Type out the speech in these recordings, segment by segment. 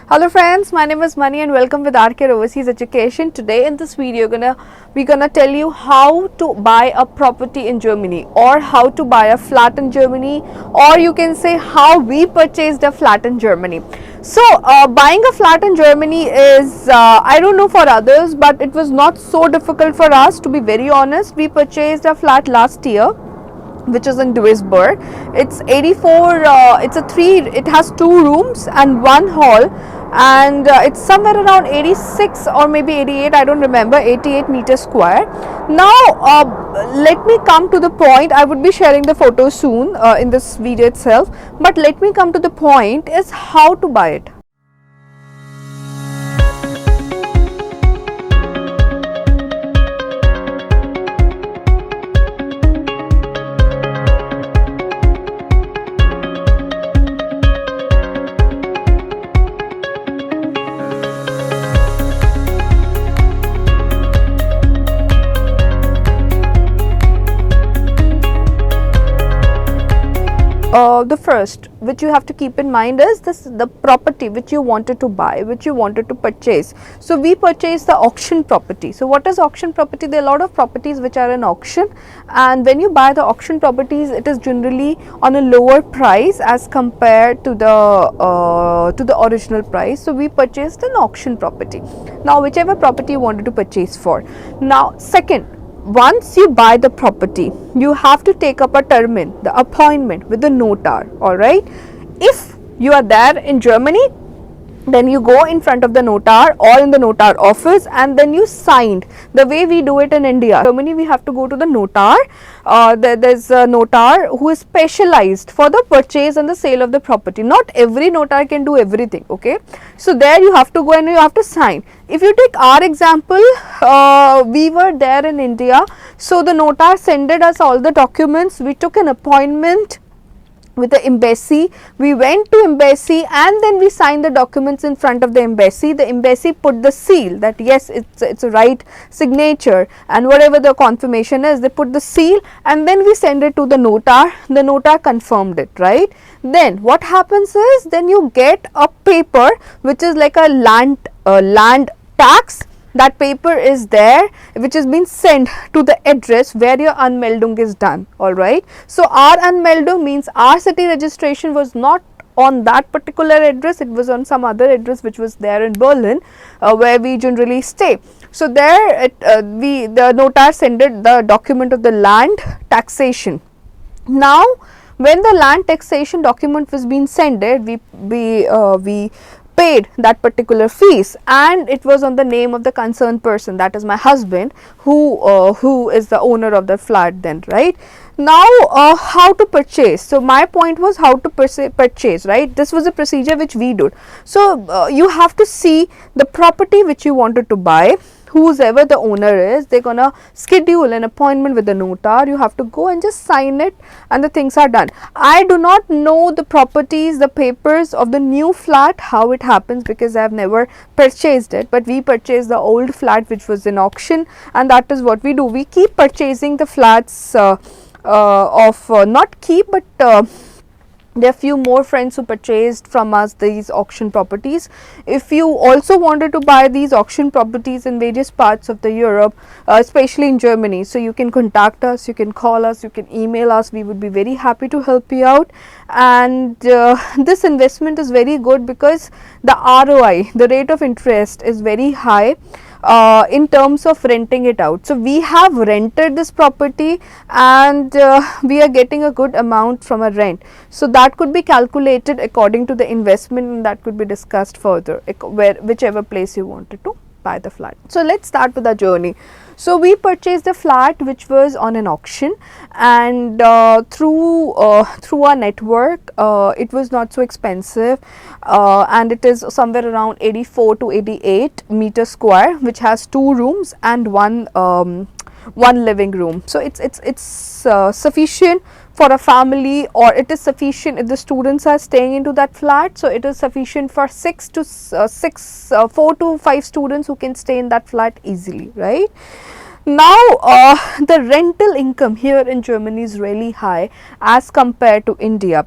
Hello friends, my name is Mani and welcome with RK Overseas Education. Today in this video we're gonna tell you how to buy a property in Germany, or how to buy a flat in Germany, or you can say how we purchased a flat in Germany. So buying a flat in Germany is I don't know for others, but it was not so difficult for us, to be very honest. We purchased a flat last year which is in Duisburg. It's 84, it has 2 rooms and 1 hall, and it's somewhere around 86 or maybe 88, I don't remember, 88 meters square. Now let me come to the point. I would be sharing the photos soon in this video itself, but let me come to the point is how to buy it. The first which you have to keep in mind is the property which you wanted to buy, which you wanted to purchase. So we purchased the auction property. So what is auction property? There are a lot of properties which are in auction, and when you buy the auction properties, it is generally on a lower price as compared to the original price. So we purchased an auction property. Now whichever property you wanted to purchase for. Now second, once you buy the property, you have to take up a termin, the appointment with the notar. All right, if you are there in Germany, then you go in front of the notar or in the notar office, and then you signed the way we do it in India. In Germany, we have to go to the notar. There's a notar who is specialized for the purchase and the sale of the property. Not every notar can do everything. Okay, so there you have to go and you have to sign. If you take our example, we were there in India, so the notar sent us all the documents. We took an appointment with the embassy. We went to embassy and then we signed the documents in front of the embassy. The embassy put the seal that yes, it's a right signature, and whatever the confirmation is, they put the seal, and then we send it to the notar. The notar confirmed it, right? Then what happens is, then you get a paper which is like a land tax. That paper is there, which has been sent to the address where your Anmeldung is done. All right. So our Anmeldung means our city registration was not on that particular address. It was on some other address which was there in Berlin, where we generally stay. So there, the notar sent the document of the land taxation. Now, when the land taxation document was being sent, we paid that particular fees, and it was on the name of the concerned person, that is my husband, who is the owner of the flat then, right? Now how to purchase? So my point was how to purchase, right? This was a procedure which we did. So you have to see the property which you wanted to buy. Whoever the owner is, they're gonna schedule an appointment with the notar. You have to go and just sign it, and the things are done. I do not know the properties, the papers of the new flat, how it happens, because I have never purchased it. But we purchased the old flat which was in auction, and that is what we do. We keep purchasing the flats not keep, but there are few more friends who purchased from us these auction properties. If you also wanted to buy these auction properties in various parts of the Europe, especially in Germany, so you can contact us, you can call us, you can email us. We would be very happy to help you out. And this investment is very good because the ROI, the rate of interest, is very high in terms of renting it out. So we have rented this property, and we are getting a good amount from a rent. So that could be calculated according to the investment, and that could be discussed further whichever place you wanted to buy the flat. So let's start with our journey. So we purchased the flat which was on an auction, and through our network, it was not so expensive, and it is somewhere around 84 to 88 meters square, which has 2 rooms and one living room. So it's sufficient for a family, or it is sufficient if the students are staying into that flat. So it is sufficient for 4 to 5 students who can stay in that flat easily, right? Now the rental income here in Germany is really high as compared to India.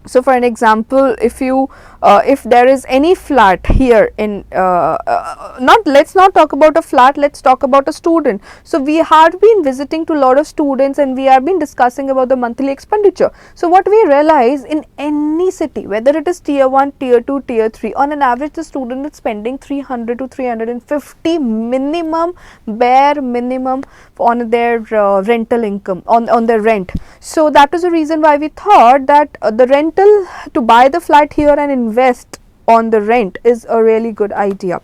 So for an example, if you if there is any flat here in not let's not talk about a flat, let's talk about a student. So we had been visiting to a lot of students and we have been discussing about the monthly expenditure. So what we realize, in any city, whether it is tier 1, tier 2, tier 3, on an average the student is spending 300 to 350 minimum, bare minimum, on their rental income, on their rent. So that is the reason why we thought that the rental, to buy the flat here and invest on the rent, is a really good idea,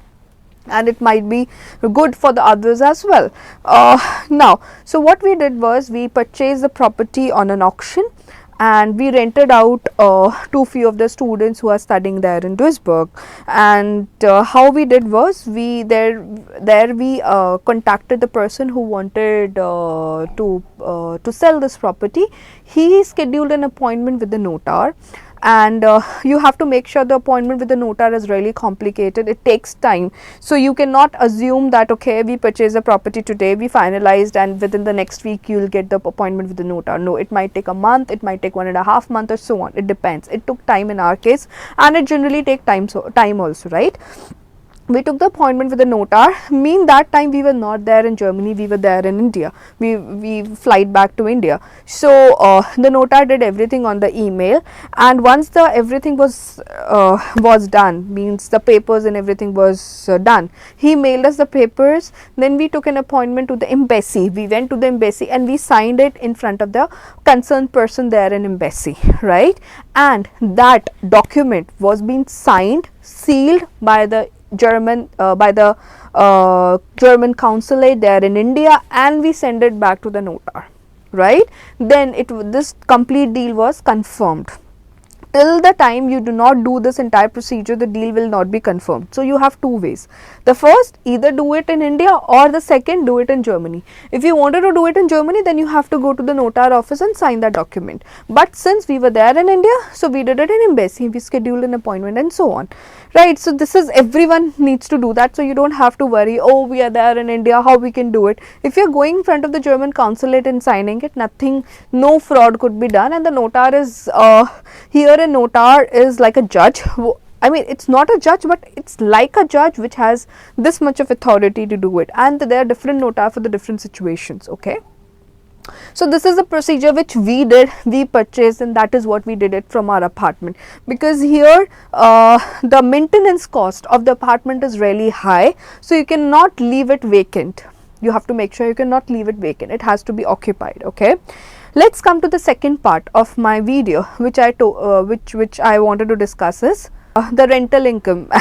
and it might be good for the others as well. Now, so what we did was we purchased the property on an auction and we rented out to few of the students who are studying there in Duisburg. And how we did was, we contacted the person who wanted to sell this property. He scheduled an appointment with the notar, and you have to make sure the appointment with the notar is really complicated. It takes time, so you cannot assume that okay, we purchased a property today, we finalized, and within the next week you will get the appointment with the notar. No, it might take a month, it might take 1.5 months, or so on. It depends. It took time in our case, and it generally take time also, right? We took the appointment with the notar. Mean that time we were not there in Germany, we were there in India. We flight back to India. So the notar did everything on the email, and once the everything was done, means the papers and everything was done, he mailed us the papers. Then we took an appointment to the embassy. We went to the embassy and we signed it in front of the concerned person there in embassy, right? And that document was being signed, sealed by the German German consulate there in India, and we send it back to the notar, right? Then this complete deal was confirmed. Till the time you do not do this entire procedure, the deal will not be confirmed. So you have two ways. The first, either do it in India, or the second, do it in Germany. If you wanted to do it in Germany, then you have to go to the notar office and sign that document. But since we were there in India, so we did it in embassy, we scheduled an appointment and so on, right? So this is, everyone needs to do that, so you don't have to worry, oh, we are there in India, how we can do it. If you're going in front of the German consulate and signing it, nothing, no fraud could be done. And the notar is here, a notar is like a judge. I mean, it's not a judge, but it's like a judge which has this much of authority to do it, and there are different notar for the different situations, okay? So this is a procedure which we did, we purchased, and that is what we did it from our apartment, because here the maintenance cost of the apartment is really high, so you cannot leave it vacant. You have to make sure you cannot leave it vacant, it has to be occupied, okay? Let's come to the second part of my video, which I wanted to discuss is the rental income.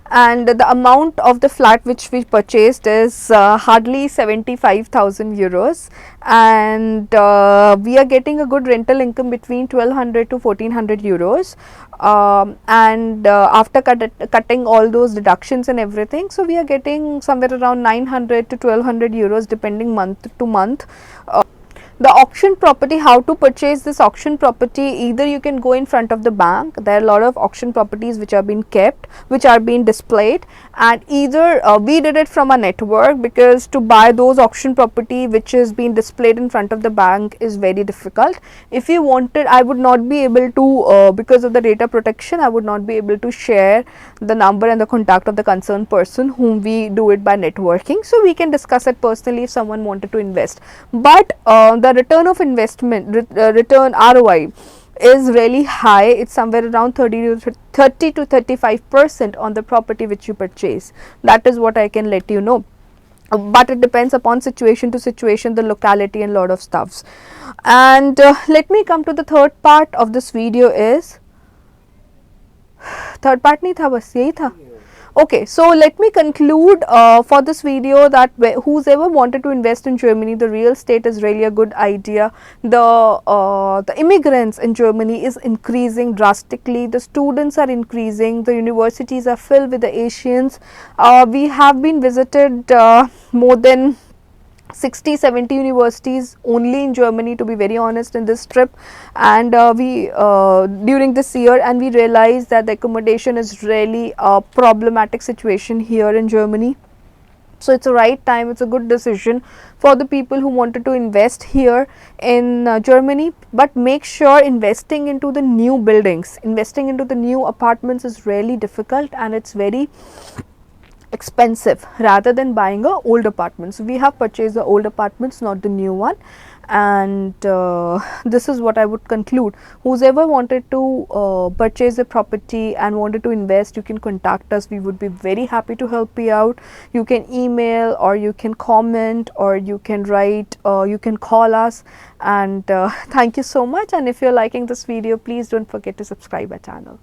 And the amount of the flat which we purchased is hardly 75,000 euros, and we are getting a good rental income between 1200 to 1400 euros, and after cutting all those deductions and everything, so we are getting somewhere around 900 to 1200 euros depending month to month. The auction property, how to purchase this auction property, either you can go in front of the bank, there are a lot of auction properties which are being kept, which are being displayed, and either we did it from a network, because to buy those auction property which is being displayed in front of the bank is very difficult. If you wanted, I would not be able to, because of the data protection, I would not be able to share the number and the contact of the concerned person whom we do it by networking. So we can discuss it personally if someone wanted to invest, but the return of investment, return ROI is really high. It's somewhere around 30 to 35% on the property which you purchase. That is what I can let you know, but it depends upon situation to situation, the locality, and lot of stuffs. And let me come to the third part of this video is, third part nahi tha, bas yahi tha. Okay, so let me conclude for this video that whoever wanted to invest in Germany, the real estate is really a good idea. The immigrants in Germany is increasing drastically. The students are increasing. The universities are filled with the Asians. We have been visited more than 60-70 universities only in Germany, to be very honest, in this trip, and we during this year, and we realized that the accommodation is really a problematic situation here in Germany. So it's a right time, it's a good decision for the people who wanted to invest here in Germany. But make sure investing into the new buildings, investing into the new apartments is really difficult and it's very expensive rather than buying a old apartment. So we have purchased the old apartments, not the new one. And this is what I would conclude. Whoever wanted to purchase a property and wanted to invest, you can contact us. We would be very happy to help you out. You can email or you can comment or you can write, you can call us. And thank you so much. And if you're liking this video, please don't forget to subscribe our channel.